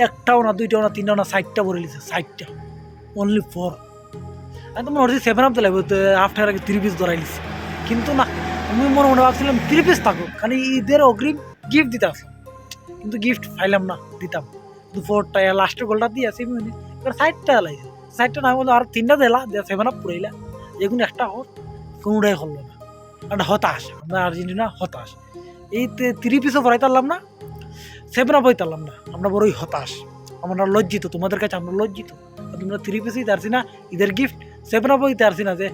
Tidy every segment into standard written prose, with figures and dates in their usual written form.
একটাও না, দুইটাও না, তিনটাও না, 60টা বলে নিছে, 60টা অনলি 4। আমি তো মনে হচ্ছে 7 আপ দিলে হাফ টাকার আগে 3 পিস ধরাই নিছি, কিন্তু না, আমি মনে মনে ভাবছিলাম 3 পিস থাকুক, খালি ঈদের অগ্রিম গিফট দিতে আসলাম, কিন্তু গিফট পাইলাম না, দিতাম কিন্তু 4টা লাস্টের গোলটা দিয়ে আসি মিনিট এবার 60টা লাগছে, 60টা না বলতো আর 3টা দিলা দিয়ে 7 আপ পুরাইলা, যেগুলো একটা হোক কোনোটাই হলো না। একটা হতাশ, আমরা আর্জেন্টিনা হতাশ, এই 3 পিসও ভরাইতে পারলাম না, 7 আপ হইতে পারলাম না, আমরা বড়ই হতাশ, আমরা লজ্জিত, তোমাদের কাছে আমরা লজ্জিত, তোমরা 3 পিসই তারছি না ঈদের গিফট, 7 আপ হইতে পারছি না, যে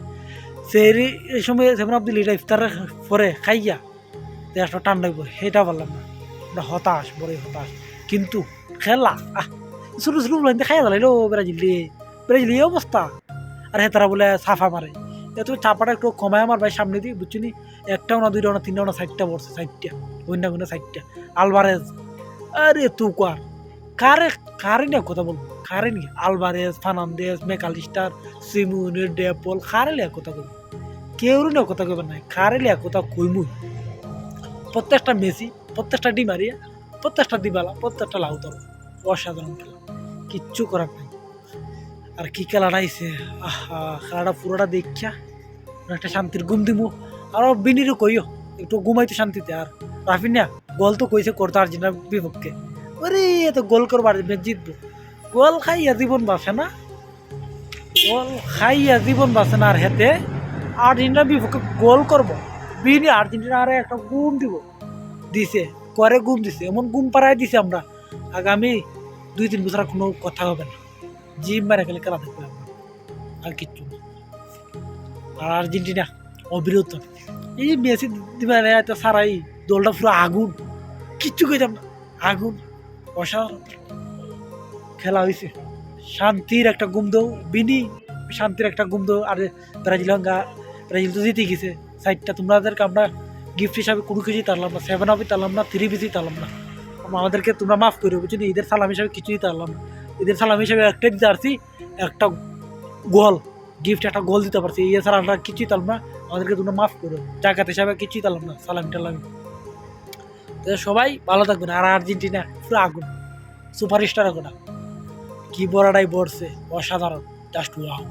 সেই এই সময় 7 আপ দিলে এটা ইফতারের পরে খাইয়া যে একটা ঠান্ডায় পরে সেটা পারলাম না, আমরা হতাশ, বড়ই হতাশ। কিন্তু খেলা ছোটো ছোটো লাইনতে খাইয়া দিল ব্রাজিল এই অবস্থা, আর হে তারা বলে সাফা মারে, এত চাপাটা একটু কমায় আমার ভাই সামনে দিয়ে, বুঝছি নি, একটাও না, দুইটাও না, তিনটাও না, 60টা পড়ছে, 60টা অন্য কোনো 60টা। আলভারেজ, আরে তুকার কারে নিয়ে কথা বলবো, কারে নিয়ে আলভারেজ, ফার্নান্দেজ, ম্যাকালিস্টার, সিমুনের ডেপল, কারে লিয়া কথা বলবো, কেউ নিয়ে কথা কইবার নাই, কারে লিয়া কথা কইমুই, প্রত্যেকটা মেসি, প্রত্যেকটা ডিমারিয়া, প্রত্যেকটা দিবালা, প্রত্যেকটা লাউতর, অসাধারণ খেলা, কিচ্ছু করার নাই। আর কি খেলাটা আইছে, আহা, খেলাটা পুরোটা দেখিয়া একটা শান্তির ঘুম দিমু, আরো বিনিরও কইও একটু ঘুমাইতো শান্তিতে। আর রাফিনা গোল তো কইছে করতো আর্জেন্টিনার বিপক্ষে, ওরে এত গোল করবার জিতবো, গোল খাইয়া জীবন বাঁচে না, গোল খাইয়া জীবন বাঁচে না, আর হেতে আর্জেন্টিনার বিপক্ষে গোল করবো, বিনি আর্জেন্টিনা আরে একটা ঘুম দিব, দিছে করে ঘুম দিছে, এমন ঘুম পাড়ায় দিছে, আমরা আগামী 2-3 বছর আর কোনো কথা হবে না, জিম মারে খেলে খেলা দেখবে আমরা, আর কিচ্ছু না। আর আর্জেন্টিনা অবিরত, এই মেসি দিবে সারাই দলটা পুরো আগুন, কিচ্ছু কইতাম না, আগুন, অসাধারণ খেলা হয়েছে, শান্তির একটা ঘুম দৌ বিনি, শান্তির একটা ঘুম দৌ। আর ব্রাজিল তো জিতে গেছে 60টা, তোমাদেরকে আমরা গিফট হিসাবে কোনো কিছুই তারলাম না, 7 আপই তারলাম না, 3 পিসই তারলাম না, আমাদেরকে তোমরা মাফ করে বুঝছি, ঈদের সালাম হিসাবে কিছুই তারলাম না, ঈদের সালাম হিসাবে একটাই দিতে পারছি, একটা গোল গিফট, একটা গোল দিতে পারছি, এছাড়া আমরা কিছুই তারলাম না, আমাদেরকে তোমরা মাফ করো, জায়গাতে হিসাবে কিছুই তারলাম না, সালাম টালাম। সবাই ভালো থাকবেন। আর আর্জেন্টিনা পুরো আগুন, সুপারস্টার আগুন, কি বড়াটাই বড়ছে, অসাধারণ, জাস্ট ওয়াও।